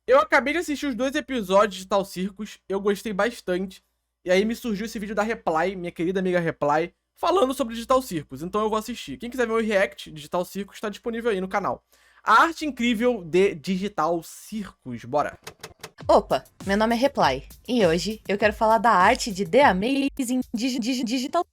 Eu acabei de assistir os 2 episódios de Tal Circus, eu gostei bastante. E aí me surgiu esse vídeo da Reply, minha querida amiga Reply, falando sobre Digital Circus. Então eu vou assistir. Quem quiser ver o react de Digital Circus, tá disponível aí no canal. A arte incrível de Digital Circus, bora. Opa, meu nome é Reply, e hoje eu quero falar da arte de The Amazing Digital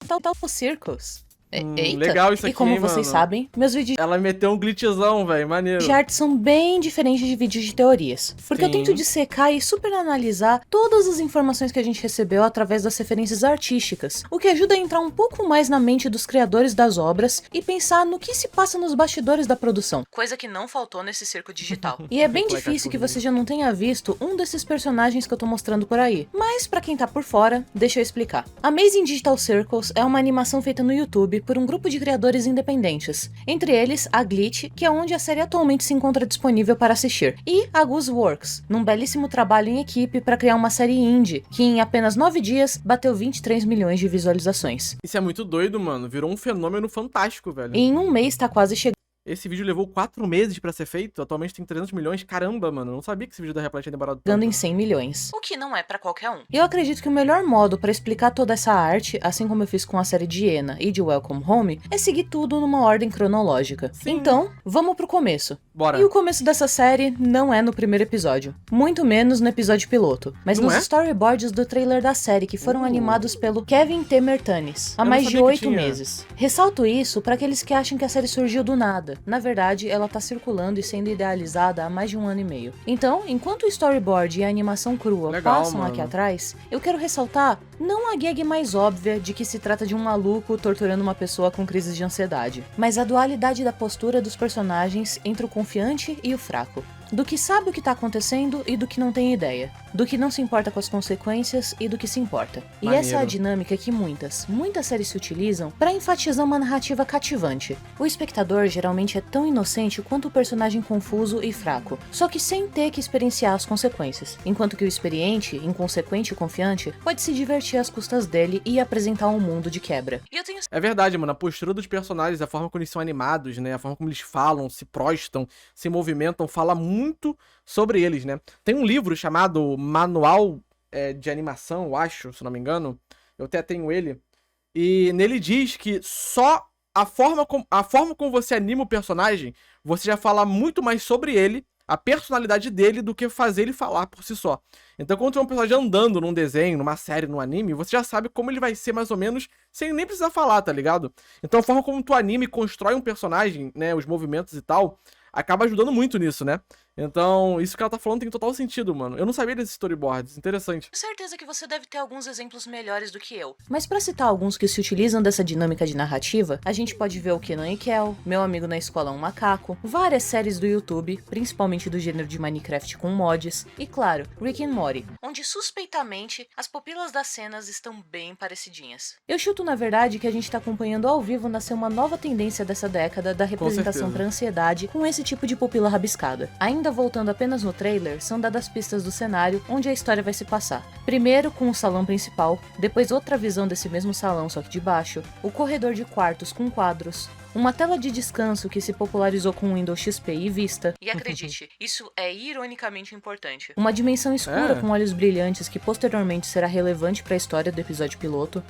Circus. Eita, Legal isso e aqui, como hein, vocês mano. sabem, meus vídeos Ela meteu um glitchzão, velho, de maneiro. arte são bem diferentes de vídeos de teorias, porque eu tento Sim. dissecar e superanalisar todas as informações que a gente recebeu através das referências artísticas, o que ajuda a entrar um pouco mais na mente dos criadores das obras e pensar no que se passa nos bastidores da produção, coisa que não faltou nesse circo digital. E é bem difícil que você já não tenha visto um desses personagens que eu tô mostrando por aí, mas pra quem tá por fora, deixa eu explicar. Amazing Digital Circles é uma animação feita no YouTube por um grupo de criadores independentes, entre eles a Glitch, que é onde a série atualmente se encontra disponível para assistir, e a Gooseworks, num belíssimo trabalho em equipe para criar uma série indie, que em apenas 9 dias bateu 23 milhões de visualizações. Isso é muito doido, mano. Virou um fenômeno fantástico, velho. E em um mês tá quase chegando Esse vídeo levou 4 meses pra ser feito, atualmente tem 300 milhões. Caramba, mano, eu não sabia que esse vídeo da Reply tinha demorado tanto. em 100 milhões. O que não é pra qualquer um. Eu acredito que o melhor modo pra explicar toda essa arte, assim como eu fiz com a série de Ena e de Welcome Home, é seguir tudo numa ordem cronológica. Sim. Então, vamos pro começo. Bora. E o começo dessa série não é no primeiro episódio, muito menos no episódio piloto, mas Não nos é? storyboards do trailer da série que foram animados pelo Kevin T. Mertanis há Eu não mais de sabia que 8 tinha. meses. Ressalto isso pra aqueles que acham que a série surgiu do nada. Na verdade, ela tá circulando e sendo idealizada há mais de 1 ano e meio. Então, enquanto o storyboard e a animação crua Legal, passam mano. aqui atrás, eu quero ressaltar não a gag mais óbvia de que se trata de um maluco torturando uma pessoa com crises de ansiedade, mas a dualidade da postura dos personagens entre o confiante e o fraco. Do que sabe o que tá acontecendo e do que não tem ideia. Do que não se importa com as consequências e do que se importa. E Maneiro. essa é a dinâmica que muitas séries se utilizam para enfatizar uma narrativa cativante. O espectador geralmente é tão inocente quanto o personagem confuso e fraco, só que sem ter que experienciar as consequências, enquanto que o experiente, inconsequente e confiante pode se divertir às custas dele e apresentar um mundo de quebra. E eu tenho É verdade, mano, a postura dos personagens, a forma como eles são animados, né, a forma como eles falam, se prostam, se movimentam, fala muito sobre eles, né. Tem um livro chamado Manual de Animação, eu acho, se não me engano, eu até tenho ele, e nele diz que só a forma como você anima o personagem, você já fala muito mais sobre ele, a personalidade dele, do que fazer ele falar por si só. Então, quando tem um personagem andando num desenho, numa série, num anime, você já sabe como ele vai ser mais ou menos, sem nem precisar falar, tá ligado? Então, a forma como tu anima e constrói um personagem, né, os movimentos e tal, acaba ajudando muito nisso, né? Então, isso que ela tá falando tem total sentido, mano. Eu não sabia desses storyboards, interessante. Tenho certeza que você deve ter alguns exemplos melhores do que eu. Mas pra citar alguns que se utilizam dessa dinâmica de narrativa, a gente pode ver o Kenan e Kel, Meu Amigo na Escola é um Macaco, várias séries do YouTube, principalmente do gênero de Minecraft com mods, e claro, Rick and Morty, onde suspeitamente as pupilas das cenas estão bem parecidinhas. Eu chuto na verdade que a gente tá acompanhando ao vivo nascer uma nova tendência dessa década da representação certeza. pra ansiedade com esse tipo de pupila rabiscada. Ainda voltando apenas no trailer, são dadas pistas do cenário onde a história vai se passar. Primeiro com o salão principal, depois outra visão desse mesmo salão só que de baixo, o corredor de quartos com quadros, uma tela de descanso que se popularizou com o Windows XP e Vista. E acredite, isso é ironicamente importante. Uma dimensão escura com olhos brilhantes que posteriormente será relevante para a história do episódio piloto.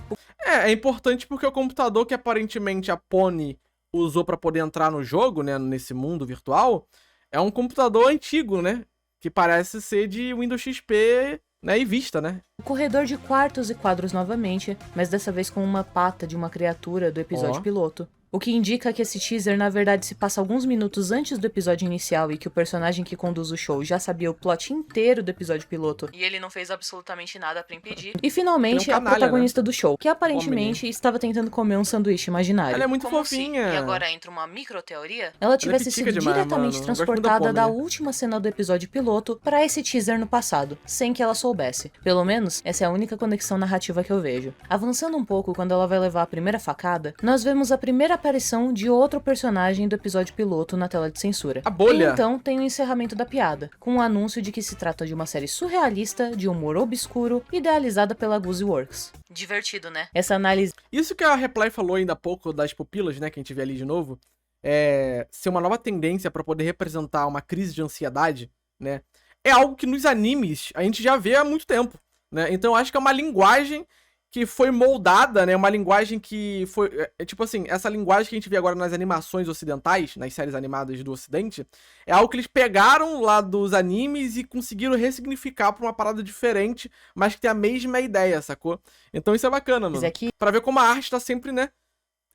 É importante porque o computador que aparentemente a Pony usou pra poder entrar no jogo, né, nesse mundo virtual, é um computador antigo, né, que parece ser de Windows XP, né, e Vista, né. O corredor de quartos e quadros novamente, mas dessa vez com uma pata de uma criatura do episódio piloto. O que indica que esse teaser na verdade se passa alguns minutos antes do episódio inicial e que o personagem que conduz o show já sabia o plot inteiro do episódio piloto. E ele não fez absolutamente nada pra impedir. E finalmente Ele é um a canalha, protagonista do show, que aparentemente estava tentando comer um sanduíche imaginário. Ela é muito Como fofinha. Se, e agora entra uma microteoria? Ela tivesse pitica sido demais, diretamente mano. Eu gosto muito da transportada da Pomni. última cena do episódio piloto pra esse teaser no passado, sem que ela soubesse. Pelo menos, essa é a única conexão narrativa que eu vejo. Avançando um pouco, quando ela vai levar a primeira facada, nós vemos a primeira aparição de outro personagem do episódio piloto na tela de censura. A bolha. E então tem o encerramento da piada, com o anúncio de que se trata de uma série surrealista, de humor obscuro, idealizada pela Gooseworks. Divertido, né? Essa análise Isso que a Reply falou ainda há pouco das pupilas, né, que a gente vê ali de novo, é ser uma nova tendência pra poder representar uma crise de ansiedade, né, é algo que nos animes a gente já vê há muito tempo, né? Então eu acho que é uma linguagem que foi moldada, né? Uma linguagem que foi... tipo assim, essa linguagem que a gente vê agora nas animações ocidentais, nas séries animadas do ocidente, é algo que eles pegaram lá dos animes e conseguiram ressignificar pra uma parada diferente, mas que tem a mesma ideia, sacou? Então isso é bacana, mano. Pra ver como a arte tá sempre, né,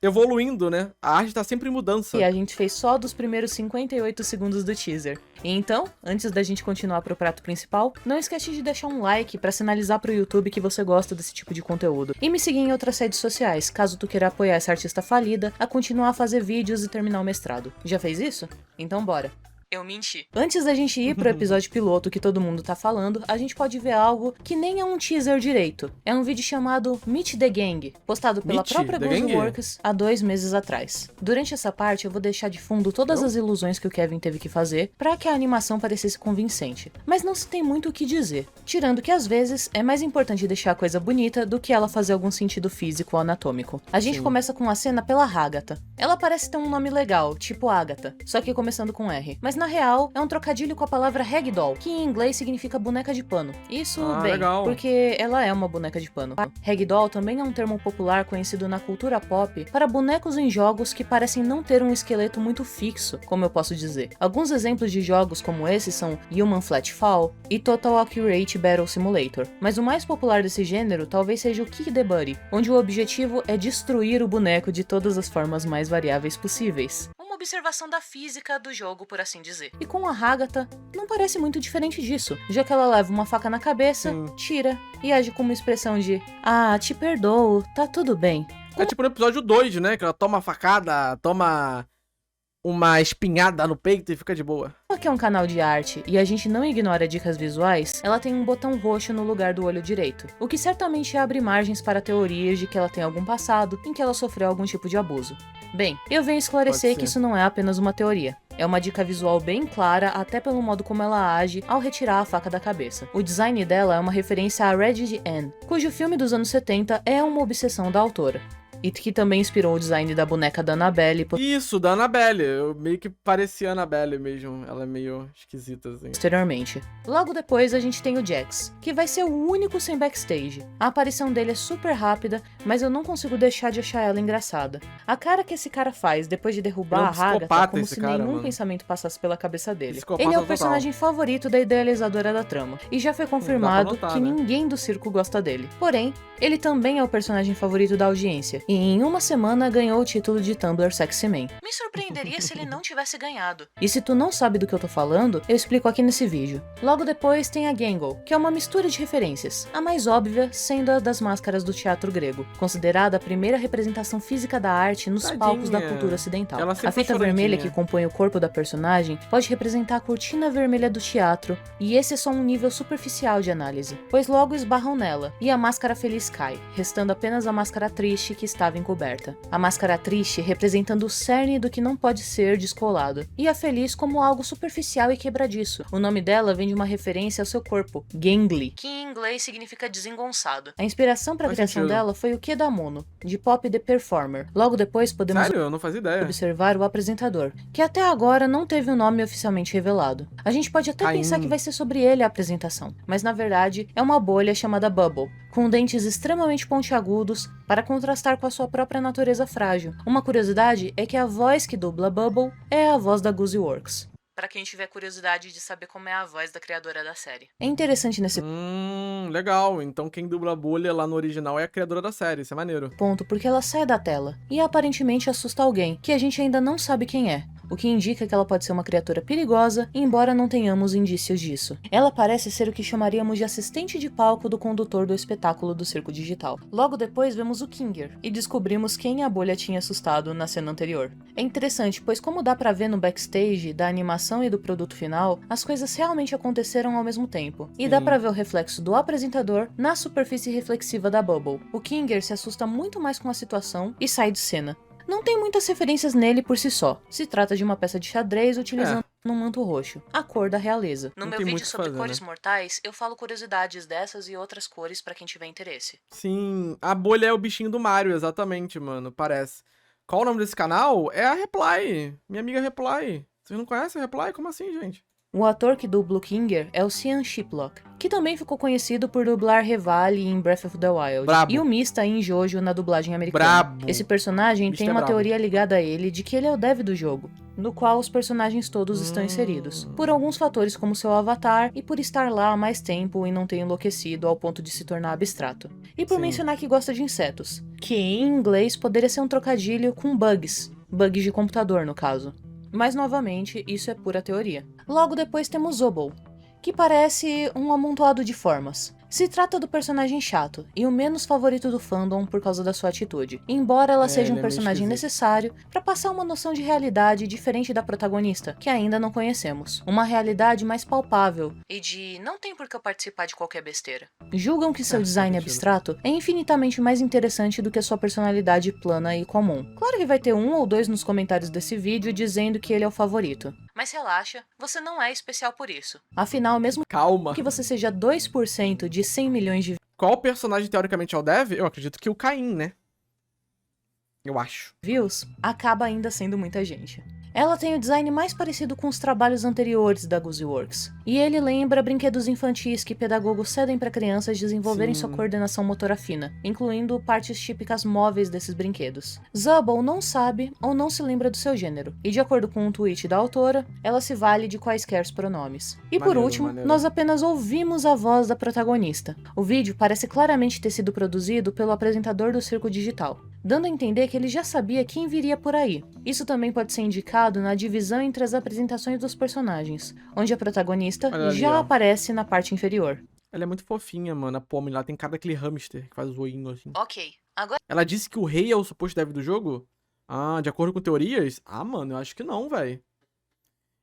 evoluindo, né? A arte tá sempre em mudança. E a gente fez só dos primeiros 58 segundos do teaser. E então, antes da gente continuar pro prato principal, não esquece de deixar um like pra sinalizar pro YouTube que você gosta desse tipo de conteúdo. E me seguir em outras redes sociais, caso tu queira apoiar essa artista falida a continuar a fazer vídeos e terminar o mestrado. Já fez isso? Então bora! Eu menti. Antes da gente ir pro episódio piloto que todo mundo tá falando, a gente pode ver algo que nem é um teaser direito. É um vídeo chamado Meet the Gang, postado pela própria Ghostworks há 2 meses atrás. Durante essa parte eu vou deixar de fundo todas as ilusões que o Kevin teve que fazer pra que a animação parecesse convincente. Mas não se tem muito o que dizer. Tirando que às vezes é mais importante deixar a coisa bonita do que ela fazer algum sentido físico ou anatômico. A gente começa com a cena pela Agatha. Ela parece ter um nome legal, tipo Agatha, só que começando com R. Mas na real, é um trocadilho com a palavra ragdoll, que em inglês significa boneca de pano. Isso, bem, legal, porque ela é uma boneca de pano. Ragdoll também é um termo popular conhecido na cultura pop para bonecos em jogos que parecem não ter um esqueleto muito fixo, como eu posso dizer. Alguns exemplos de jogos como esse são Human Flat Fall e Total Accurate Battle Simulator. Mas o mais popular desse gênero talvez seja o Kick the Buddy, onde o objetivo é destruir o boneco de todas as formas mais variáveis possíveis. Uma observação da física do jogo, por assim dizer. E com a Agatha, não parece muito diferente disso, já que ela leva uma faca na cabeça, tira e age com uma expressão de "Ah, te perdoo, tá tudo bem". É tipo no episódio 2, né? Que ela toma a facada, toma uma espinhada no peito e fica de boa. Ela que é um canal de arte e a gente não ignora dicas visuais, ela tem um botão roxo no lugar do olho direito, o que certamente abre margens para teorias de que ela tem algum passado em que ela sofreu algum tipo de abuso. Bem, eu venho esclarecer que isso não é apenas uma teoria. É uma dica visual bem clara, até pelo modo como ela age ao retirar a faca da cabeça. O design dela é uma referência a Ragged Ann, cujo filme dos anos 70 é uma obsessão da autora. E que também inspirou o design da boneca da Annabelle. Isso, da Annabelle. Eu meio que parecia Annabelle mesmo. Ela é meio esquisita, assim. Posteriormente. Logo depois a gente tem o Jax, que vai ser o único sem backstage. A aparição dele é super rápida, mas eu não consigo deixar de achar ela engraçada. A cara que esse cara faz depois de derrubar a Agatha, como se nenhum pensamento passasse pela cabeça dele. Ele é o personagem favorito da idealizadora da trama, e já foi confirmado que ninguém do circo gosta dele. Porém, ele também é o personagem favorito da audiência, e em uma semana ganhou o título de Tumblr Sexy Man. Me surpreenderia se ele não tivesse ganhado. E se tu não sabe do que eu tô falando, eu explico aqui nesse vídeo. Logo depois tem a Gangle, que é uma mistura de referências, a mais óbvia sendo a das máscaras do teatro grego, considerada a primeira representação física da arte nos palcos da cultura ocidental. A fita vermelha que compõe o corpo da personagem pode representar a cortina vermelha do teatro, e esse é só um nível superficial de análise, pois logo esbarram nela, e a máscara feliz cai, restando apenas a máscara triste que estava encoberta. A máscara triste representando o cerne do que não pode ser descolado, e a feliz como algo superficial e quebradiço. O nome dela vem de uma referência ao seu corpo, gangly, que em inglês significa desengonçado. A inspiração para a criação dela foi o Kedamono, de Pop the Performer. Logo depois podemos Eu não fazia ideia. observar o apresentador, que até agora não teve um nome oficialmente revelado. A gente pode até pensar que vai ser sobre ele a apresentação, mas na verdade é uma bolha chamada Bubble, com dentes extremamente pontiagudos para contrastar com a sua própria natureza frágil. Uma curiosidade é que a voz que dubla Bubble é a voz da Ghostworks. Para quem tiver curiosidade de saber como é a voz da criadora da série. É interessante nesse legal. Então quem dubla a bolha lá no original é a criadora da série, isso é maneiro. ponto, porque ela sai da tela e aparentemente assusta alguém, que a gente ainda não sabe quem é. O que indica que ela pode ser uma criatura perigosa, embora não tenhamos indícios disso. Ela parece ser o que chamaríamos de assistente de palco do condutor do espetáculo do circo digital. Logo depois vemos o Kinger, e descobrimos quem a bolha tinha assustado na cena anterior. É interessante, pois como dá pra ver no backstage da animação e do produto final, as coisas realmente aconteceram ao mesmo tempo. E dá pra ver o reflexo do apresentador na superfície reflexiva da Bubble. O Kinger se assusta muito mais com a situação e sai de cena. Não tem muitas referências nele por si só. Se trata de uma peça de xadrez utilizando um manto roxo, a cor da realeza. No meu vídeo sobre cores mortais, eu falo curiosidades dessas e outras cores pra quem tiver interesse. Sim, a bolha é o bichinho do Mario, exatamente, mano, parece. Qual o nome desse canal? É a Reply, minha amiga Reply. Vocês não conhecem a Reply? Como assim, gente? O ator que dubla o Kinger é o Sean Shiplock, que também ficou conhecido por dublar Revali em Breath of the Wild, Brabo. e o Mista em Jojo na dublagem americana. Brabo. Esse personagem Mista tem é uma brabo. teoria ligada a ele de que ele é o dev do jogo, no qual os personagens todos estão inseridos, por alguns fatores como seu avatar e por estar lá há mais tempo e não ter enlouquecido ao ponto de se tornar abstrato. E por Sim. mencionar que gosta de insetos, que em inglês poderia ser um trocadilho com bugs de computador no caso. Mas novamente, isso é pura teoria. Logo depois temos Zobel, que parece um amontoado de formas. Se trata do personagem chato e o menos favorito do fandom por causa da sua atitude, embora ela seja um ele é meio personagem esquisito. necessário para passar uma noção de realidade diferente da protagonista, que ainda não conhecemos. Uma realidade mais palpável e de não tem por que eu participar de qualquer besteira. Julgam que seu design faz sentido. abstrato é infinitamente mais interessante do que a sua personalidade plana e comum. Claro que vai ter um ou dois nos comentários desse vídeo dizendo que ele é o favorito. Mas relaxa, você não é especial por isso. Afinal, mesmo Calma. que você seja 2% de 100 milhões de Qual personagem teoricamente é o Dev? Eu acredito que o Caim, né? Eu acho. views, acaba ainda sendo muita gente. Ela tem o design mais parecido com os trabalhos anteriores da Gooseworks, e ele lembra brinquedos infantis que pedagogos cedem para crianças desenvolverem Sim. sua coordenação motora fina, incluindo partes típicas móveis desses brinquedos. Zubble não sabe ou não se lembra do seu gênero, e de acordo com um tweet da autora, ela se vale de quaisquer pronomes. E por Maneiro, último, maneiro. nós apenas ouvimos a voz da protagonista. O vídeo parece claramente ter sido produzido pelo apresentador do Circo Digital, dando a entender que ele já sabia quem viria por aí. Isso também pode ser indicado na divisão entre as apresentações dos personagens, onde a protagonista Olha ali, já ó. aparece na parte inferior. Ela é muito fofinha, mano. A Pomme lá tem cara daquele hamster que faz o zoinho assim. Ok, agora Ela disse que o rei é o suposto dev do jogo? Ah, de acordo com teorias? Ah, mano, eu acho que não, velho.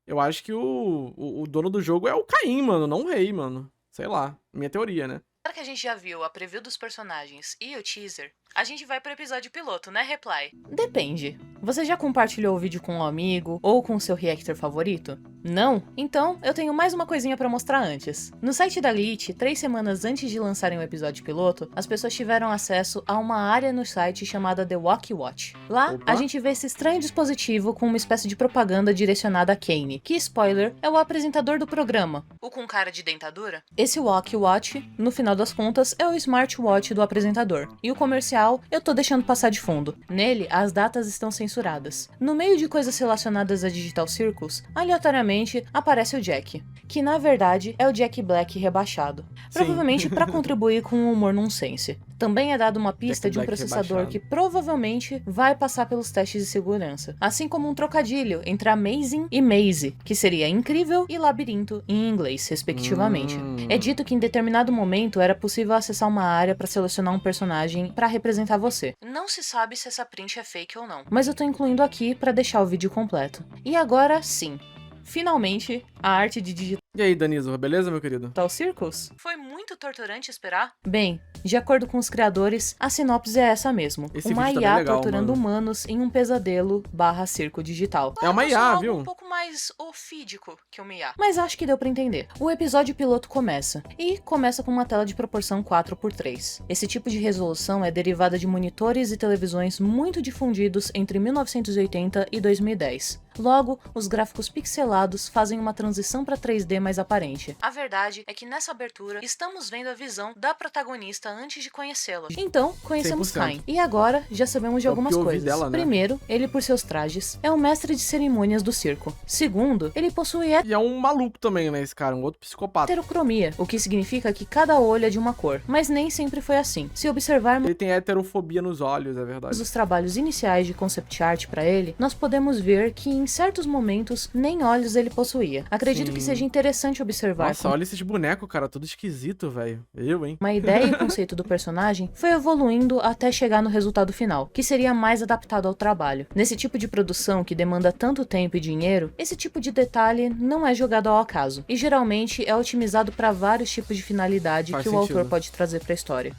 Eu acho que o dono do jogo é o Caim, mano, não o rei, mano. Sei lá, minha teoria, né? que a gente já viu a preview dos personagens e o teaser, a gente vai pro episódio piloto, né, Reply? Depende. Você já compartilhou o vídeo com um amigo ou com o seu reactor favorito? Não? Então, eu tenho mais uma coisinha pra mostrar antes. No site da Glitch, 3 semanas antes de lançarem o episódio piloto, as pessoas tiveram acesso a uma área no site chamada The Walkie Watch. Lá, Opa. a gente vê esse estranho dispositivo com uma espécie de propaganda direcionada a Kane, que, spoiler, é o apresentador do programa. O com cara de dentadura? Esse Walkie Watch, no final das contas, é o smartwatch do apresentador. E o comercial, eu tô deixando passar de fundo. Nele, as datas estão censuradas. No meio de coisas relacionadas a Digital Circus, aleatoriamente aparece o Jack, que na verdade é o Jack Black rebaixado. Sim. Provavelmente para contribuir com o humor nonsense. Também é dada uma pista Jack de um Black processador rebaixado. que provavelmente vai passar pelos testes de segurança. Assim como um trocadilho entre Amazing e Maze, que seria incrível e labirinto em inglês, respectivamente. É dito que em determinado momento era possível acessar uma área para selecionar um personagem para representar você. Não se sabe se essa print é fake ou não, mas eu tô incluindo aqui para deixar o vídeo completo. E agora sim, finalmente, a arte de Digital E aí, Danilo, beleza, meu querido? Circles? Foi muito torturante esperar? Bem, de acordo com os criadores, a sinopse é essa mesmo. Esse Uma vídeo tá IA bem legal, torturando mano. humanos em um pesadelo / circo digital. É uma Eu sou IA, algo viu? um pouco mais ofídico que uma IA. Mas acho que deu pra entender. O episódio piloto começa. E começa com uma tela de proporção 4:3. Esse tipo de resolução é derivada de monitores e televisões muito difundidos entre 1980 e 2010. Logo, os gráficos pixelados fazem uma transição para 3D mais aparente. A verdade é que nessa abertura estamos vendo a visão da protagonista antes de conhecê-la. Então, conhecemos 100%. Kain. E agora já sabemos de É o algumas POV coisas. dela, né? Primeiro, ele por seus trajes é o mestre de cerimônias do circo. Segundo, ele possui E é um maluco também, né, esse cara, um outro psicopata. heterocromia, o que significa que cada olho é de uma cor. Mas nem sempre foi assim. Se observarmos Ele tem heterofobia nos olhos, é verdade. os trabalhos iniciais de concept art para ele, nós podemos ver que em certos momentos nem olhos ele possuía. Acredito Sim. que seja interessante observar Nossa, olha esses bonecos, cara, tudo esquisito, velho. Hein? uma ideia e conceito do personagem foi evoluindo até chegar no resultado final, que seria mais adaptado ao trabalho. Nesse tipo de produção que demanda tanto tempo e dinheiro, esse tipo de detalhe não é jogado ao acaso, e geralmente é otimizado para vários tipos de finalidade Faz que o sentido. autor pode trazer para a história.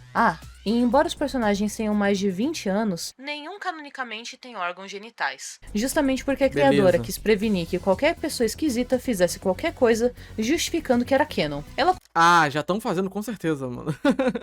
E embora os personagens tenham mais de 20 anos, nenhum canonicamente tem órgãos genitais. Justamente porque a criadora Beleza. quis prevenir que qualquer pessoa esquisita fizesse qualquer coisa, justificando que era canon. Ela Ah, já estão fazendo com certeza, mano.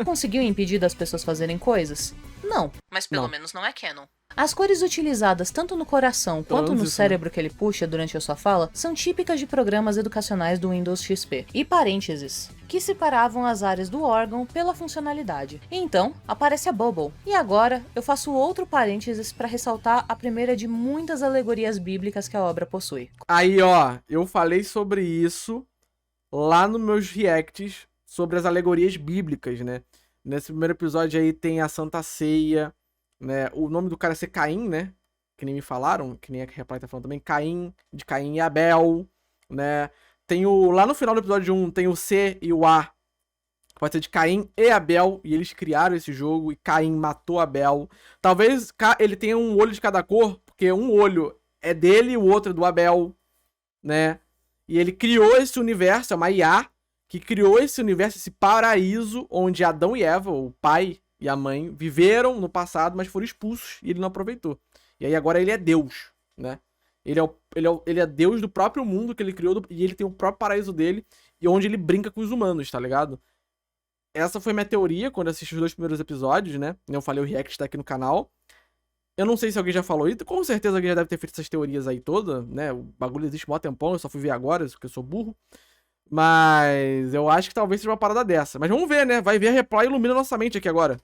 conseguiu impedir das pessoas fazerem coisas? Não. Mas pelo Não. menos não é canon. As cores utilizadas tanto no coração quanto no cérebro que ele puxa durante a sua fala são típicas de programas educacionais do Windows XP. E parênteses, que separavam as áreas do órgão pela funcionalidade. E então, aparece a Bubble. E agora, eu faço outro parênteses para ressaltar a primeira de muitas alegorias bíblicas que a obra possui. Aí, ó, eu falei sobre isso lá nos meus reacts sobre as alegorias bíblicas, né? Nesse primeiro episódio aí tem a Santa Ceia, né? O nome do cara é ser Caim, né? Que nem me falaram, que nem a Reply tá falando também. Caim, de Caim e Abel, né? Tem o... Lá no final do episódio 1 tem o C e o A. Pode ser de Caim e Abel. E eles criaram esse jogo e Caim matou Abel. Talvez ele tenha um olho de cada cor, porque um olho é dele e o outro é do Abel, né? E ele criou esse universo, é uma IA, que criou esse universo, esse paraíso, onde Adão e Eva, o pai e a mãe, viveram no passado, mas foram expulsos e ele não aproveitou. E aí agora ele é Deus, né? Ele é Deus do próprio mundo que ele criou, e ele tem o próprio paraíso dele, e onde ele brinca com os humanos, tá ligado? Essa foi minha teoria quando eu assisti os 2 primeiros episódios, né? Eu falei, o react tá aqui no canal. Eu não sei se alguém já falou isso, com certeza alguém já deve ter feito essas teorias aí todas, né? O bagulho existe há mó tempão, eu só fui ver agora, porque eu sou burro. Mas eu acho que talvez seja uma parada dessa. Mas vamos ver, né? Vai ver a Reply e ilumina nossa mente aqui agora.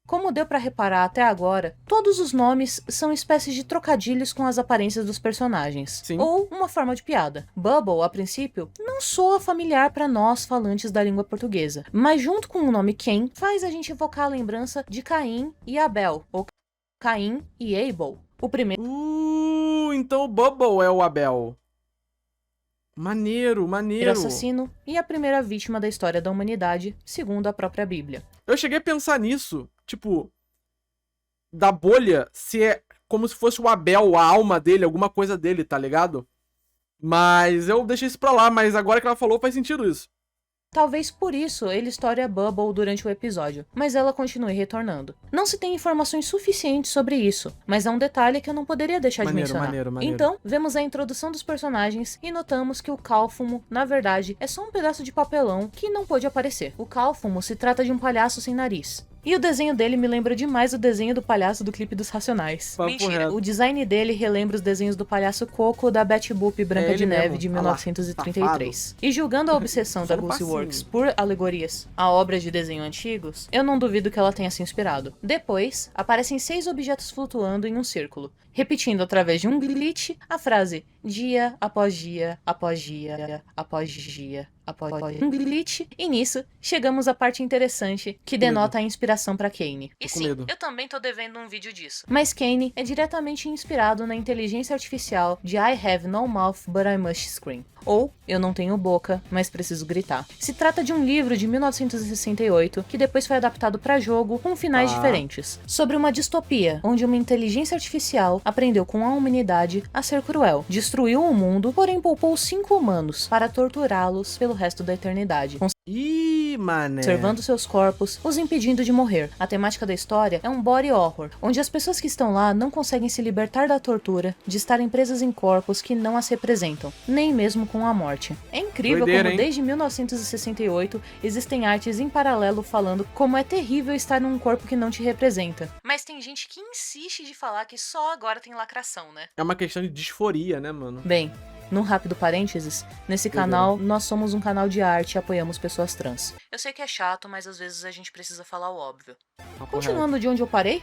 Como deu pra reparar até agora, todos os nomes são espécies de trocadilhos com as aparências dos personagens. Sim. Ou uma forma de piada. Bubble, a princípio, não soa familiar pra nós falantes da língua portuguesa. Mas junto com o nome Ken, faz a gente evocar a lembrança de Caim e Abel. Ou Caim e Abel. O primeiro... Então o Bubble é o Abel. Maneiro, maneiro. assassino e a primeira vítima da história da humanidade, segundo a própria Bíblia. Eu cheguei a pensar nisso, tipo, da bolha, se é como se fosse o Abel, a alma dele, alguma coisa dele, tá ligado? Mas eu deixei isso pra lá, mas agora que ela falou faz sentido isso. Talvez por isso ele estoure a Bubble durante o episódio, mas ela continue retornando. Não se tem informações suficientes sobre isso, mas é um detalhe que eu não poderia deixar de mencionar. Maneiro. Então, vemos a introdução dos personagens e notamos que o Cálfumo, na verdade, é só um pedaço de papelão que não pôde aparecer. O Cálfumo se trata de um palhaço sem nariz. E o desenho dele me lembra demais o desenho do palhaço do clipe dos Racionais. Mentira, o design dele relembra os desenhos do palhaço Coco da Betty Boop Branca de Neve de 1933. E julgando a obsessão da Goose Works por alegorias a obras de desenho antigos, eu não duvido que ela tenha se inspirado. Depois, aparecem 6 objetos flutuando em um círculo, repetindo através de um glitch a frase dia após dia, após dia, após dia, após um glitch, e nisso chegamos à parte interessante que denota a inspiração pra Kane. E sim, eu também tô devendo um vídeo disso. Mas Kane é diretamente inspirado na inteligência artificial de I have no mouth but I must scream. Ou Eu não tenho boca, mas preciso gritar. Se trata de um livro de 1968 que depois foi adaptado pra jogo com finais diferentes, sobre uma distopia onde uma inteligência artificial aprendeu com a humanidade a ser cruel, destruiu o mundo, porém poupou 5 humanos para torturá-los pelo resto da eternidade, conservando seus corpos, os impedindo de morrer. A temática da história é um body horror, onde as pessoas que estão lá não conseguem se libertar da tortura de estarem presas em corpos que não as representam, nem mesmo com a morte. É incrível como desde 1968 existem artes em paralelo falando como é terrível estar num corpo que não te representa. Mas tem gente que insiste de falar que só agora tem lacração, né? É uma questão de disforia, né, mano? Bem, num rápido parênteses, nesse canal nós somos um canal de arte e apoiamos pessoas trans. Eu sei que é chato, mas às vezes a gente precisa falar o óbvio. Continuando de onde eu parei?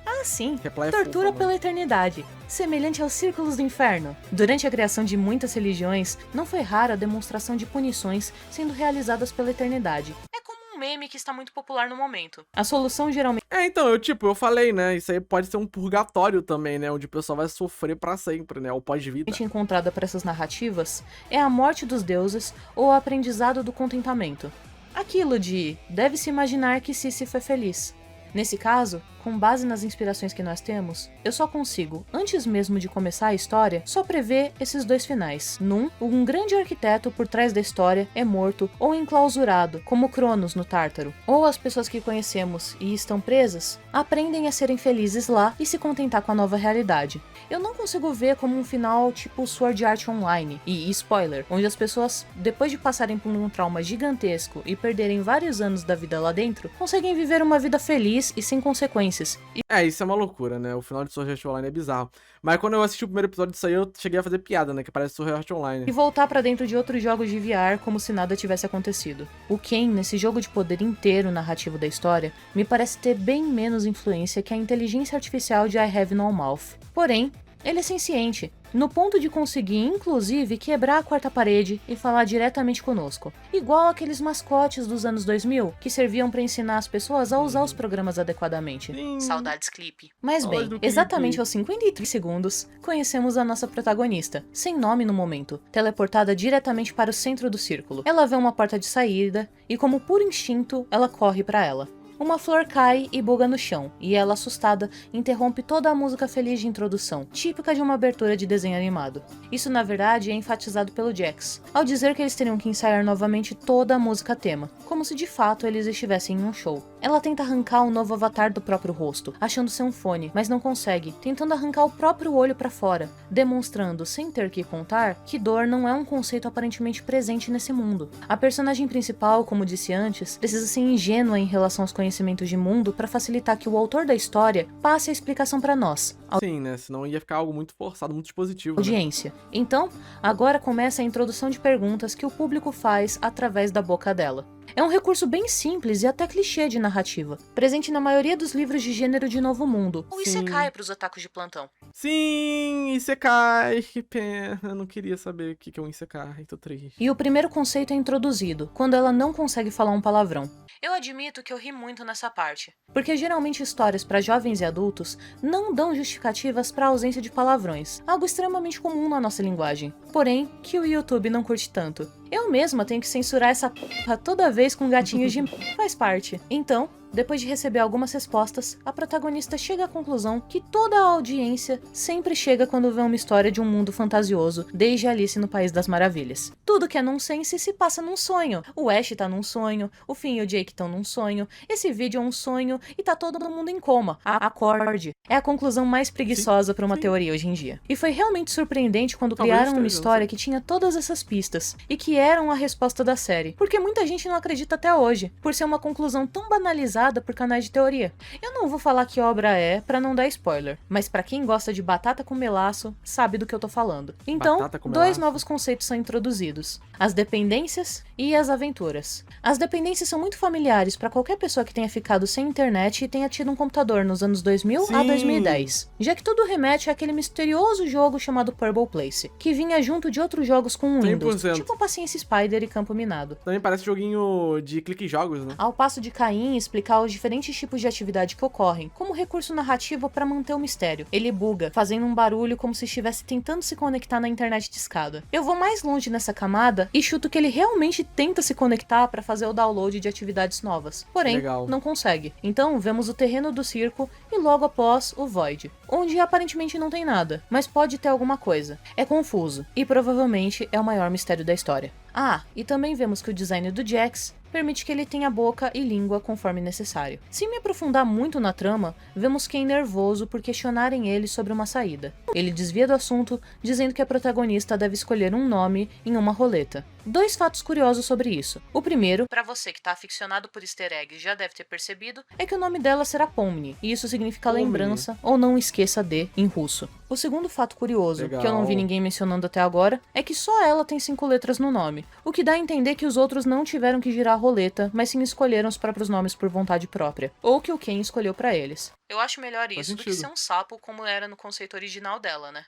Ah, sim. Tortura pela eternidade, semelhante aos círculos do inferno. Durante a criação de muitas religiões, não foi rara a demonstração de punições sendo realizadas pela eternidade. É como um meme que está muito popular no momento. A solução geralmente... então, eu falei, né, isso aí pode ser um purgatório também, né, onde o pessoal vai sofrer pra sempre, né, o pós-vida. encontrada para essas narrativas é a morte dos deuses ou o aprendizado do contentamento. Aquilo de, deve-se imaginar que Sissi foi feliz. Nesse caso, com base nas inspirações que nós temos, eu só consigo, antes mesmo de começar a história, só prever esses 2 finais. Um grande arquiteto por trás da história é morto ou enclausurado, como Cronos no Tártaro. Ou as pessoas que conhecemos e estão presas, aprendem a serem felizes lá e se contentar com a nova realidade. Eu não consigo ver como um final tipo Sword Art Online, e spoiler, onde as pessoas, depois de passarem por um trauma gigantesco e perderem vários anos da vida lá dentro, conseguem viver uma vida feliz feliz e sem consequências. Isso é uma loucura, né? O final de Sword Art Online é bizarro. Mas quando eu assisti o primeiro episódio disso aí, eu cheguei a fazer piada, né? Que parece Sword Art Online. E voltar pra dentro de outros jogos de VR como se nada tivesse acontecido. O Ken, nesse jogo de poder inteiro narrativo da história, me parece ter bem menos influência que a inteligência artificial de I Have No Mouth. Porém, ele é senciente, no ponto de conseguir, inclusive, quebrar a quarta parede e falar diretamente conosco. Igual aqueles mascotes dos anos 2000, que serviam para ensinar as pessoas a usar os programas adequadamente. Saudades Clipe. Mas bem, exatamente aos 53 segundos, conhecemos a nossa protagonista, sem nome no momento, teleportada diretamente para o centro do círculo. Ela vê uma porta de saída e, como puro instinto, ela corre para ela. Uma flor cai e buga no chão, e ela, assustada, interrompe toda a música feliz de introdução, típica de uma abertura de desenho animado. Isso, na verdade, é enfatizado pelo Jax, ao dizer que eles teriam que ensaiar novamente toda a música tema, como se de fato eles estivessem em um show. Ela tenta arrancar um novo avatar do próprio rosto, achando ser um fone, mas não consegue, tentando arrancar o próprio olho para fora, demonstrando, sem ter que contar, que dor não é um conceito aparentemente presente nesse mundo. A personagem principal, como disse antes, precisa ser ingênua em relação aos conhecimentos de mundo para facilitar que o autor da história passe a explicação para nós. Sim, né? Senão ia ficar algo muito forçado, muito dispositivo. Audiência. Né? Então, agora começa a introdução de perguntas que o público faz através da boca dela. É um recurso bem simples e até clichê de narrativa, presente na maioria dos livros de gênero de Novo Mundo, ou Isekai para os otakus de plantão. Sim, Isekai, que pena, eu não queria saber o que é um Isekai, tô triste. E o primeiro conceito é introduzido, quando ela não consegue falar um palavrão. Eu admito que eu ri muito nessa parte, porque geralmente histórias para jovens e adultos não dão justificativas para a ausência de palavrões, algo extremamente comum na nossa linguagem, porém que o YouTube não curte tanto. Eu mesma tenho que censurar essa porra toda vez com gatinhos de faz parte. Então, depois de receber algumas respostas, a protagonista chega à conclusão que toda a audiência sempre chega quando vê uma história de um mundo fantasioso, desde Alice no País das Maravilhas. Tudo que é nonsense se passa num sonho. O Ash tá num sonho, o Finn e o Jake estão num sonho, esse vídeo é um sonho e tá todo mundo em coma. Acorde. É a conclusão mais preguiçosa para uma teoria hoje em dia. E foi realmente surpreendente quando criaram uma história que tinha todas essas pistas e que eram a resposta da série, porque muita gente não acredita até hoje, por ser uma conclusão tão banalizada por canais de teoria. Eu não vou falar que obra é pra não dar spoiler, mas pra quem gosta de batata com melaço, sabe do que eu tô falando. Então, dois novos conceitos são introduzidos: as dependências e as aventuras. As dependências são muito familiares pra qualquer pessoa que tenha ficado sem internet e tenha tido um computador nos anos 2000 a 2010, já que tudo remete àquele misterioso jogo chamado Purple Place, que vinha junto de outros jogos com Windows, 100%. tipo Paciência Spider e Campo Minado. Também parece joguinho de clique jogos, né? Ao passo de Caim explicar os diferentes tipos de atividade que ocorrem, como recurso narrativo para manter o mistério. Ele buga, fazendo um barulho como se estivesse tentando se conectar na internet de escada. Eu vou mais longe nessa camada e chuto que ele realmente tenta se conectar para fazer o download de atividades novas. Porém, não consegue. Então, vemos o terreno do circo e logo após o Void, onde aparentemente não tem nada, mas pode ter alguma coisa. É confuso e provavelmente é o maior mistério da história. Ah, e também vemos que o design do Jax permite que ele tenha boca e língua conforme necessário. Sem me aprofundar muito na trama, vemos Ken nervoso por questionarem ele sobre uma saída. Ele desvia do assunto, dizendo que a protagonista deve escolher um nome em uma roleta. Dois fatos curiosos sobre isso. O primeiro, para você que tá aficionado por easter eggs já deve ter percebido, é que o nome dela será Pomni, e isso significa lembrança ou não esqueça de em russo. O segundo fato curioso, que eu não vi ninguém mencionando até agora, é que só ela tem 5 letras no nome, o que dá a entender que os outros não tiveram que girar a roleta, mas sim escolheram os próprios nomes por vontade própria, ou que o Ken escolheu pra eles. Eu acho melhor isso do que ser um sapo como era no conceito original dela, né?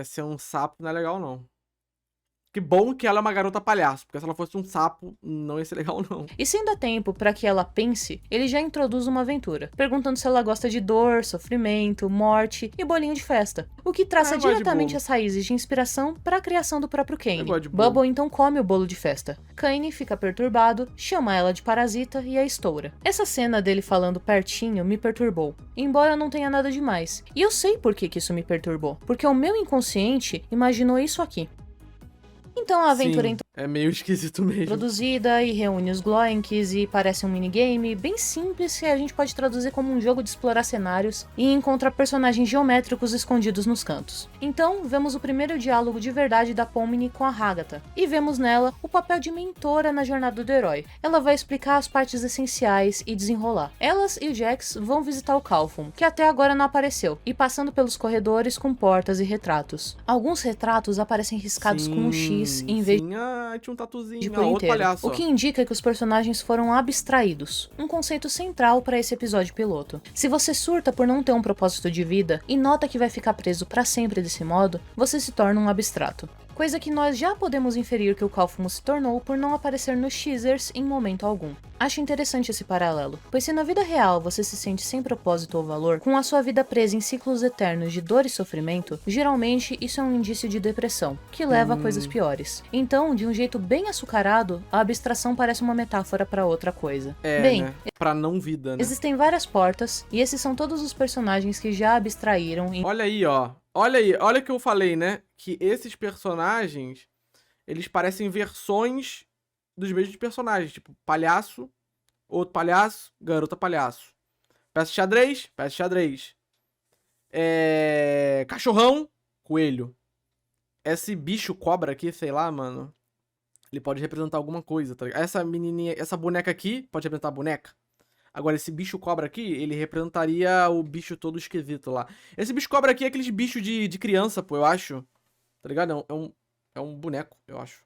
Ser um sapo não é legal, não. Que bom que ela é uma garota palhaço, porque se ela fosse um sapo, não ia ser legal, não. E sem dar tempo pra que ela pense, ele já introduz uma aventura, perguntando se ela gosta de dor, sofrimento, morte e bolinho de festa, o que traça diretamente as raízes de inspiração pra criação do próprio Kane. Bubble então come o bolo de festa. Kane fica perturbado, chama ela de parasita e a estoura. Essa cena dele falando pertinho me perturbou, embora não tenha nada demais. E eu sei por que isso me perturbou, porque o meu inconsciente imaginou isso aqui. Então a aventura É meio esquisito mesmo. Produzida e reúne os Gloinks e parece um minigame bem simples que a gente pode traduzir como um jogo de explorar cenários e encontrar personagens geométricos escondidos nos cantos. Então, vemos o primeiro diálogo de verdade da Pomni com a Hagatha, e vemos nela o papel de mentora na jornada do herói. Ela vai explicar as partes essenciais e desenrolar. Elas e o Jax vão visitar o Calphum, que até agora não apareceu, e passando pelos corredores com portas e retratos. Alguns retratos aparecem riscados com um X em vez tinha um tatuzinho, de por outro inteiro, palhaço. o que indica que os personagens foram abstraídos, um conceito central para esse episódio piloto. Se você surta por não ter um propósito de vida e nota que vai ficar preso para sempre desse modo, você se torna um abstrato. Coisa que nós já podemos inferir que o Calphum se tornou por não aparecer nos teasers em momento algum. Acho interessante esse paralelo, pois se na vida real você se sente sem propósito ou valor, com a sua vida presa em ciclos eternos de dor e sofrimento, geralmente isso é um indício de depressão, que leva a coisas piores. Então, de um jeito bem açucarado, a abstração parece uma metáfora para outra coisa. Bem, né? Pra não vida, né? existem várias portas, e esses são todos os personagens que já abstraíram em... Olha aí, ó. Olha aí, olha o que eu falei, né? Que esses personagens, eles parecem versões dos mesmos personagens. Tipo, palhaço, outro palhaço, garota palhaço. Peça de xadrez, peça de xadrez. Cachorrão, coelho. Esse bicho cobra aqui, sei lá, mano. Ele pode representar alguma coisa, tá ligado? Essa menininha, essa boneca aqui pode representar a boneca. Agora, esse bicho cobra aqui, ele representaria o bicho todo esquisito lá. Esse bicho cobra aqui é aqueles bichos de criança, pô, eu acho. Tá ligado? É um boneco, eu acho.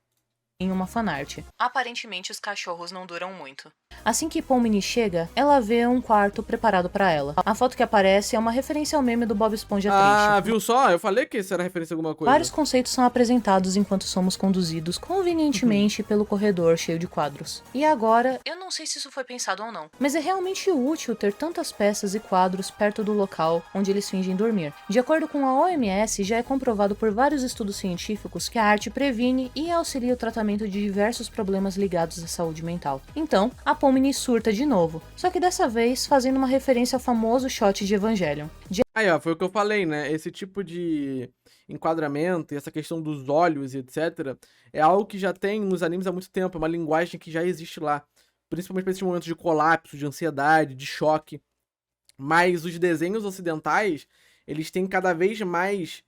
Em uma fanart. Aparentemente os cachorros não duram muito. Assim que Pomni chega, ela vê um quarto preparado pra ela. A foto que aparece é uma referência ao meme do Bob Esponja triste. Viu só? Eu falei que isso era referência a alguma coisa. Vários conceitos são apresentados enquanto somos conduzidos convenientemente pelo corredor cheio de quadros. E agora, eu não sei se isso foi pensado ou não, mas é realmente útil ter tantas peças e quadros perto do local onde eles fingem dormir. De acordo com a OMS, já é comprovado por vários estudos científicos que a arte previne e auxilia o tratamento de diversos problemas ligados à saúde mental. Então, a Pomni surta de novo, só que dessa vez fazendo uma referência ao famoso shot de Evangelion. Aí, ó, foi o que eu falei, né? Esse tipo de enquadramento e essa questão dos olhos e etc. é algo que já tem nos animes há muito tempo, é uma linguagem que já existe lá. Principalmente para esses momentos de colapso, de ansiedade, de choque. Mas os desenhos ocidentais, eles têm cada vez mais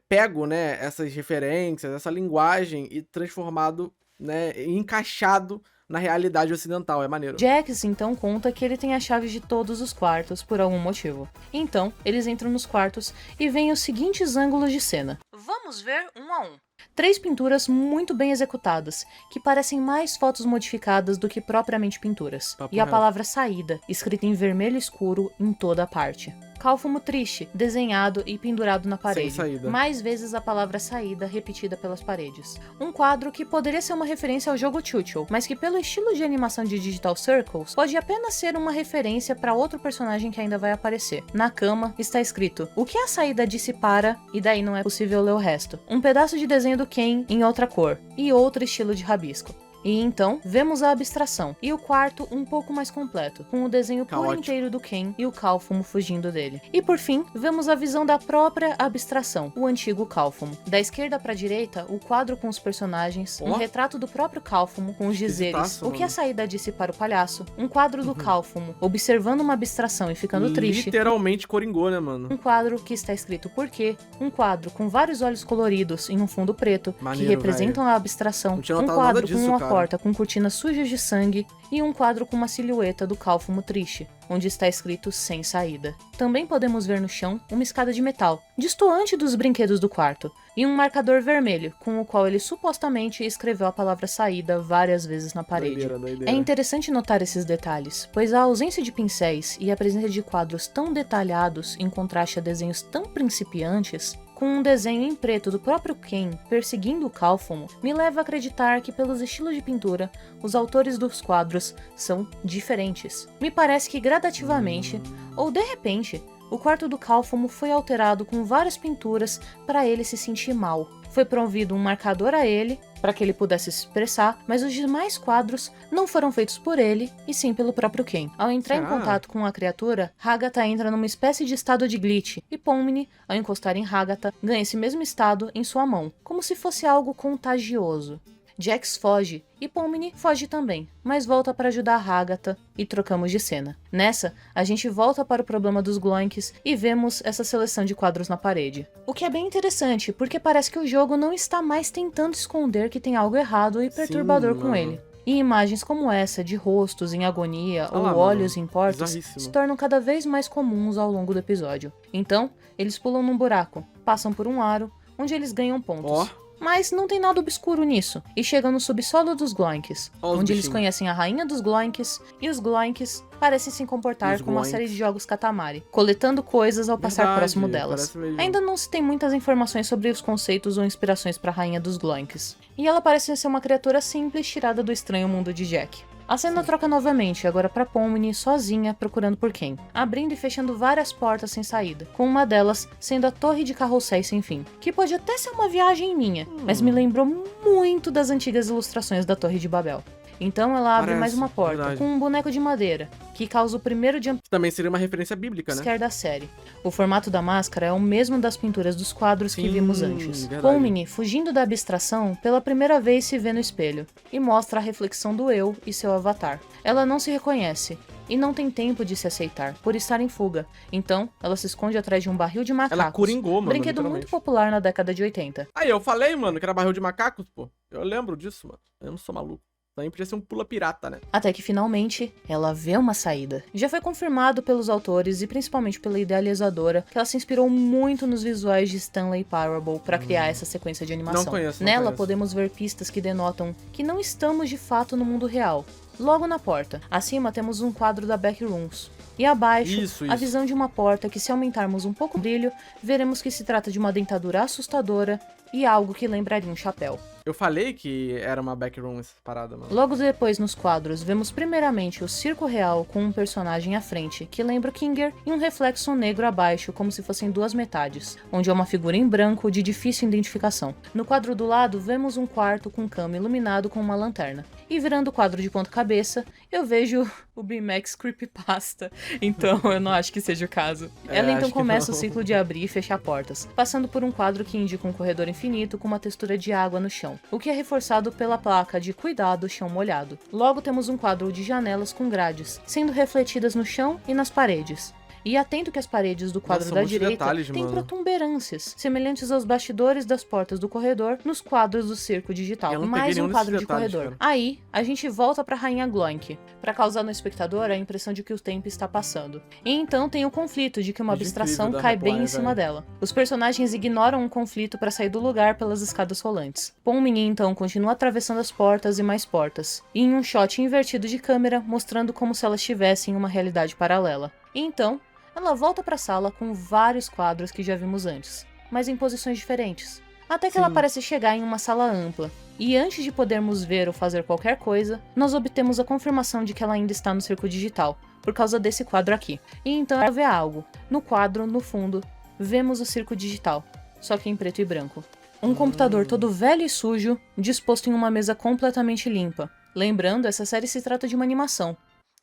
pego, né, essas referências, essa linguagem e transformado, né, e encaixado na realidade ocidental, é maneiro. Jax então conta que ele tem a chave de todos os quartos por algum motivo. Então, eles entram nos quartos e veem os seguintes ângulos de cena. Vamos ver um a um. 3 pinturas muito bem executadas, que parecem mais fotos modificadas do que propriamente pinturas. Papo e a reto. palavra saída, escrita em vermelho escuro em toda a parte. Calfumo triste, desenhado e pendurado na parede. Sem saída. Mais vezes a palavra saída repetida pelas paredes. Um quadro que poderia ser uma referência ao jogo Chucho, mas que pelo estilo de animação de Digital Circles, pode apenas ser uma referência para outro personagem que ainda vai aparecer. Na cama está escrito: o que a saída disse para, e daí não é possível ler o resto. Um pedaço de desenho do Ken em outra cor, e outro estilo de rabisco. E então, vemos a abstração, e o quarto um pouco mais completo, com o desenho por Caótico. inteiro do Ken e o Calfumo fugindo dele. E por fim, vemos a visão da própria abstração, o antigo Calfumo. Da esquerda pra direita, o quadro com os personagens, um Ó. retrato do próprio Calfumo com os dizeres, Esquisitaço, o que a mano. saída disse para o palhaço, um quadro do Calfumo, observando uma abstração e ficando triste, Literalmente coringou, né, mano? um quadro que está escrito por quê, um quadro com vários olhos coloridos em um fundo preto, Maneiro, que representam a abstração, Não tinha um notado nada quadro disso, com uma cara. porta com cortinas sujas de sangue e um quadro com uma silhueta do Calfumo triste, onde está escrito sem saída. Também podemos ver no chão uma escada de metal, destoante dos brinquedos do quarto, e um marcador vermelho, com o qual ele supostamente escreveu a palavra saída várias vezes na parede. Doideira. É interessante notar esses detalhes, pois a ausência de pincéis e a presença de quadros tão detalhados em contraste a desenhos tão principiantes, com um desenho em preto do próprio Ken perseguindo o Calfumo, me leva a acreditar que pelos estilos de pintura, os autores dos quadros são diferentes. Me parece que gradativamente, ou de repente, o quarto do Calfumo foi alterado com várias pinturas para ele se sentir mal. Foi promovido um marcador a ele para que ele pudesse se expressar, mas os demais quadros não foram feitos por ele, e sim pelo próprio Ken. Ao entrar em contato com a criatura, Hagatha entra numa espécie de estado de glitch, e Pomni, ao encostar em Hagatha, ganha esse mesmo estado em sua mão, como se fosse algo contagioso. Jax foge, e Pomni foge também, mas volta para ajudar Hagatha, e trocamos de cena. Nessa, a gente volta para o problema dos Gloinks e vemos essa seleção de quadros na parede. O que é bem interessante, porque parece que o jogo não está mais tentando esconder que tem algo errado e perturbador com ele. E imagens como essa, de rostos em agonia ou olhos em portas, se tornam cada vez mais comuns ao longo do episódio. Então, eles pulam num buraco, passam por um aro, onde eles ganham pontos. Mas não tem nada obscuro nisso, e chegam no subsolo dos Gloinks, onde eles conhecem a rainha dos Gloinks, e os Gloinks parecem se comportar como uma série de jogos Katamari, coletando coisas ao passar próximo delas. Ainda não se tem muitas informações sobre os conceitos ou inspirações para a rainha dos Gloinks, e ela parece ser uma criatura simples tirada do estranho mundo de Jack. A cena troca novamente, agora pra Pomni, sozinha, procurando por Ken, abrindo e fechando várias portas sem saída, com uma delas sendo a torre de carrosséis sem fim, que pode até ser uma viagem minha, mas me lembrou muito das antigas ilustrações da Torre de Babel. Então ela abre mais uma porta, com um boneco de madeira, que causa o primeiro jump também seria uma referência bíblica, né? scare da série. O formato da máscara é o mesmo das pinturas dos quadros que vimos antes. Pomni, fugindo da abstração, pela primeira vez se vê no espelho, e mostra a reflexão do eu e seu avatar. Ela não se reconhece, e não tem tempo de se aceitar, por estar em fuga. Então, ela se esconde atrás de um barril de macacos. Ela coringou, mano, brinquedo muito popular na década de 80. Aí, eu falei, mano, que era barril de macacos, pô. Eu lembro disso, mano. Eu não sou maluco. Também podia ser um pula pirata, né? Até que finalmente ela vê uma saída. Já foi confirmado pelos autores e principalmente pela idealizadora que ela se inspirou muito nos visuais de Stanley Parable para criar essa sequência de animação. Não conheço. Nela podemos ver pistas que denotam que não estamos de fato no mundo real. Logo na porta, acima temos um quadro da Backrooms. E abaixo, a visão de uma porta que, se aumentarmos um pouco o brilho, veremos que se trata de uma dentadura assustadora e algo que lembraria um chapéu. Eu falei que era uma backroom essa parada, mano. Logo depois, nos quadros, vemos primeiramente o circo real com um personagem à frente, que lembra Kinger, e um reflexo negro abaixo, como se fossem duas metades, onde é uma figura em branco de difícil identificação. No quadro do lado, vemos um quarto com cama iluminado com uma lanterna. E virando o quadro de ponta cabeça, eu vejo o B-Max Creepypasta. Então, eu não acho que seja o caso. Ela então começa o ciclo de abrir e fechar portas, passando por um quadro que indica um corredor infinito com uma textura de água no chão, o que é reforçado pela placa de cuidado, chão molhado. Logo temos um quadro de janelas com grades, sendo refletidas no chão e nas paredes. E atento que as paredes do quadro da direita têm protuberâncias, semelhantes aos bastidores das portas do corredor nos quadros do circo digital. Mais um quadro de corredor. Cara. Aí, a gente volta pra Rainha Gloink, pra causar no espectador a impressão de que o tempo está passando. E então tem o conflito de que uma abstração cai bem em cima dela. Os personagens ignoram o conflito pra sair do lugar pelas escadas rolantes. Pomni então continua atravessando as portas e mais portas, e em um shot invertido de câmera, mostrando como se elas estivessem em uma realidade paralela. E então, ela volta para a sala com vários quadros que já vimos antes, mas em posições diferentes. Até que ela parece chegar em uma sala ampla, e antes de podermos ver ou fazer qualquer coisa, nós obtemos a confirmação de que ela ainda está no circo digital, por causa desse quadro aqui. E então ela vê algo. No quadro, no fundo, vemos o circo digital, só que em preto e branco. Um computador todo velho e sujo, disposto em uma mesa completamente limpa. Lembrando, essa série se trata de uma animação.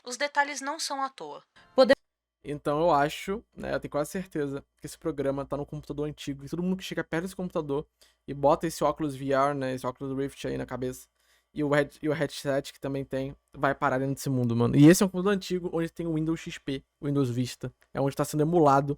Os detalhes não são à toa. Então eu acho, né, eu tenho quase certeza que esse programa tá no computador antigo. E todo mundo que chega perto desse computador e bota esse óculos VR, né, esse óculos Rift aí na cabeça, e o headset que também tem, vai parar dentro desse mundo, mano. E esse é um computador antigo onde tem o Windows XP, o Windows Vista. É onde tá sendo emulado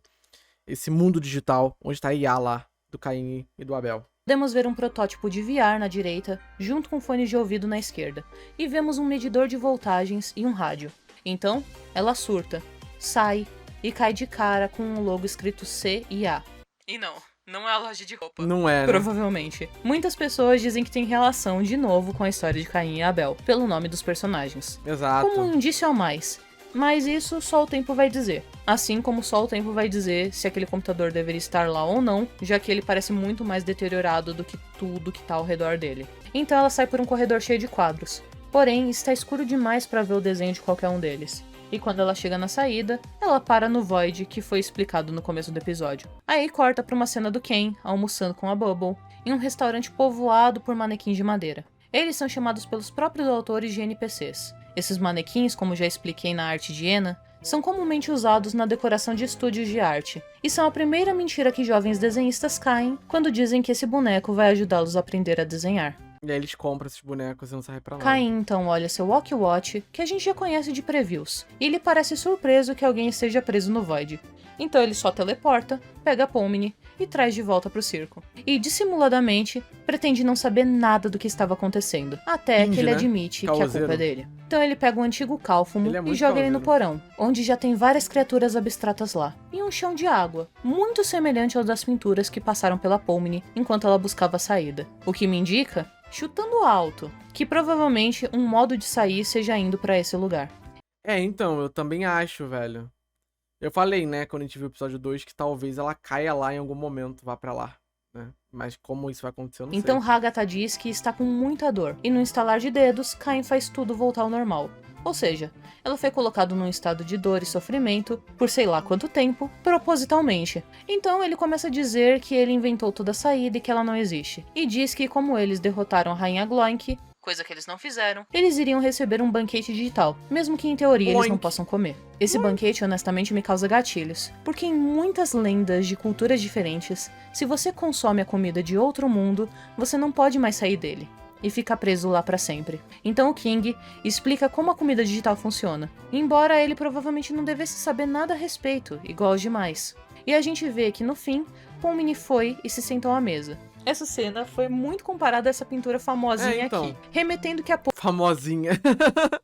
esse mundo digital, onde tá a IA lá, do Caim e do Abel. Podemos ver um protótipo de VR na direita, junto com fones de ouvido na esquerda. E vemos um medidor de voltagens e um rádio. Então, ela surta, sai e cai de cara com um logo escrito C e A. E não é a loja de roupa. Não é, né? Provavelmente. Muitas pessoas dizem que tem relação, de novo, com a história de Caim e Abel, pelo nome dos personagens. Exato. Como um indício a mais. Mas isso só o tempo vai dizer. Assim como só o tempo vai dizer se aquele computador deveria estar lá ou não, já que ele parece muito mais deteriorado do que tudo que tá ao redor dele. Então ela sai por um corredor cheio de quadros. Porém, está escuro demais para ver o desenho de qualquer um deles. E quando ela chega na saída, ela para no Void, que foi explicado no começo do episódio. Aí corta pra uma cena do Ken, almoçando com a Bubble, em um restaurante povoado por manequins de madeira. Eles são chamados pelos próprios autores de NPCs. Esses manequins, como já expliquei na arte de Ena, são comumente usados na decoração de estúdios de arte, e são a primeira mentira que jovens desenhistas caem quando dizem que esse boneco vai ajudá-los a aprender a desenhar. E aí eles compram esses bonecos e não serve pra nada. Caim então olha seu walkie-watch, que a gente já conhece de previews, e ele parece surpreso que alguém esteja preso no Void. Então ele só teleporta, pega a Pomni e traz de volta pro circo. E dissimuladamente pretende não saber nada do que estava acontecendo, até que ele admite que a culpa é dele. Então ele pega um antigo cálfumo e joga ele no porão, onde já tem várias criaturas abstratas lá, e um chão de água, muito semelhante ao das pinturas que passaram pela Pomni enquanto ela buscava a saída. O que me indica, chutando alto, que provavelmente um modo de sair seja indo pra esse lugar. Então, eu também acho, velho. Eu falei, né, quando a gente viu o episódio 2, que talvez ela caia lá em algum momento, vá pra lá, né? Mas como isso vai acontecer, eu não sei. Então Hagatha diz que está com muita dor, e no estalar de dedos, Caim faz tudo voltar ao normal. Ou seja, ela foi colocada num estado de dor e sofrimento, por sei lá quanto tempo, propositalmente. Então ele começa a dizer que ele inventou toda a saída e que ela não existe. E diz que como eles derrotaram a Rainha Gloink, coisa que eles não fizeram, eles iriam receber um banquete digital, mesmo que em teoria eles não possam comer. Esse banquete honestamente me causa gatilhos, porque em muitas lendas de culturas diferentes, se você consome a comida de outro mundo, você não pode mais sair dele e fica preso lá pra sempre. Então o King explica como a comida digital funciona, embora ele provavelmente não devesse saber nada a respeito, igual aos demais. E a gente vê que no fim, Pomni foi e se sentou à mesa. Essa cena foi muito comparada a essa pintura famosinha aqui, remetendo que a famosinha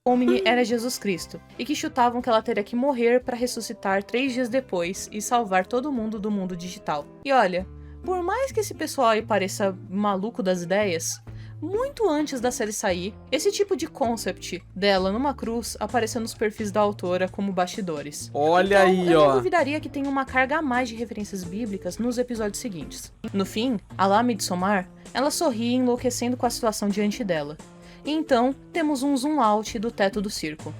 Pomni era Jesus Cristo, e que chutavam que ela teria que morrer pra ressuscitar 3 dias depois e salvar todo mundo do mundo digital. E olha, por mais que esse pessoal aí pareça maluco das ideias, muito antes da série sair, esse tipo de concept dela numa cruz apareceu nos perfis da autora como bastidores. Olha então, aí, eu ó. não duvidaria que tenha uma carga a mais de referências bíblicas nos episódios seguintes. No fim, a lá Midsommar, ela sorri enlouquecendo com a situação diante dela. E então, temos um zoom out do teto do circo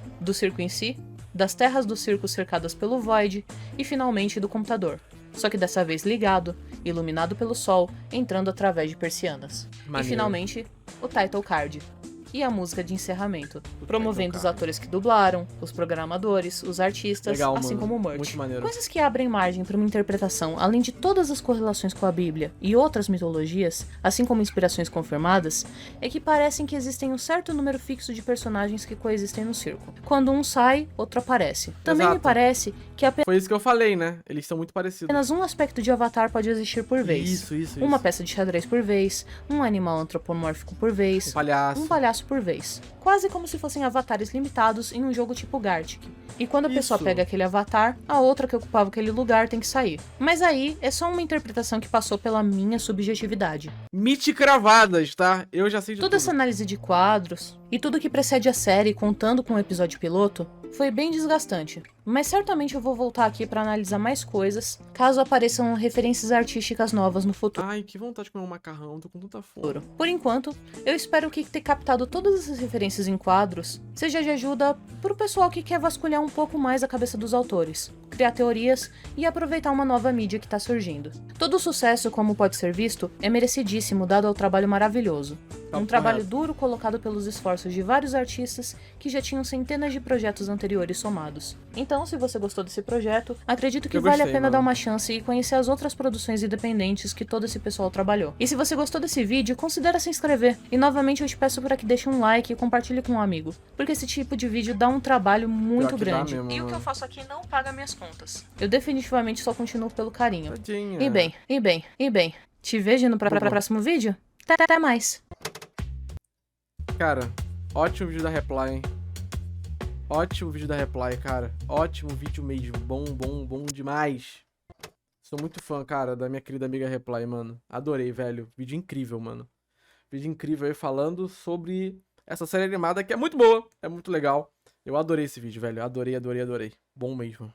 em si, das terras do circo cercadas pelo Void e finalmente do computador. Só que dessa vez ligado, iluminado pelo sol, entrando através de persianas. Maneiro. E finalmente, o title card. E a música de encerramento, promovendo os atores que dublaram, os programadores, os artistas, legal, assim mano. como o merch. Muito maneiro. Coisas que abrem margem para uma interpretação, além de todas as correlações com a Bíblia e outras mitologias, assim como inspirações confirmadas, é que parecem que existem um certo número fixo de personagens que coexistem no circo. Quando um sai, outro aparece. Também me parece que foi isso que eu falei, né? Eles são muito parecidos. Apenas um aspecto de Avatar pode existir por vez. Isso. Uma peça de xadrez por vez, um animal antropomórfico por vez, um palhaço por vez. Quase como se fossem avatares limitados em um jogo tipo Gartic. E quando a pessoa pega aquele avatar, a outra que ocupava aquele lugar tem que sair. Mas aí é só uma interpretação que passou pela minha subjetividade. Mite cravadas, tá? Eu já sei de tudo. Toda essa análise de quadros e tudo que precede a série contando com o episódio piloto foi bem desgastante. Mas certamente eu vou voltar aqui pra analisar mais coisas, caso apareçam referências artísticas novas no futuro. Ai, que vontade de comer um macarrão, tô com tanta fome. Por enquanto, eu espero que ter captado todas essas referências em quadros seja de ajuda pro pessoal que quer vasculhar um pouco mais a cabeça dos autores, criar teorias e aproveitar uma nova mídia que tá surgindo. Todo o sucesso, como pode ser visto, é merecidíssimo dado ao trabalho maravilhoso. Um trabalho duro colocado pelos esforços de vários artistas que já tinham centenas de projetos anteriores somados. Então, se você gostou desse projeto, acredito que vale a pena dar uma chance e conhecer as outras produções independentes que todo esse pessoal trabalhou. E se você gostou desse vídeo, considere se inscrever. E novamente eu te peço para que deixe um like e compartilhe com um amigo, porque esse tipo de vídeo dá um trabalho muito grande. E o que eu faço aqui não paga minhas contas. Eu definitivamente só continuo pelo carinho. Tadinha. E bem. Te vejo no próximo vídeo? Até mais. Cara, ótimo vídeo da Reply, hein? Ótimo vídeo da Reply, cara. Ótimo vídeo mesmo. Bom demais. Sou muito fã, cara, da minha querida amiga Reply, mano. Adorei, velho. Vídeo incrível, mano. Vídeo incrível aí falando sobre essa série animada que é muito boa. É muito legal. Eu adorei esse vídeo, velho. Adorei. Bom mesmo.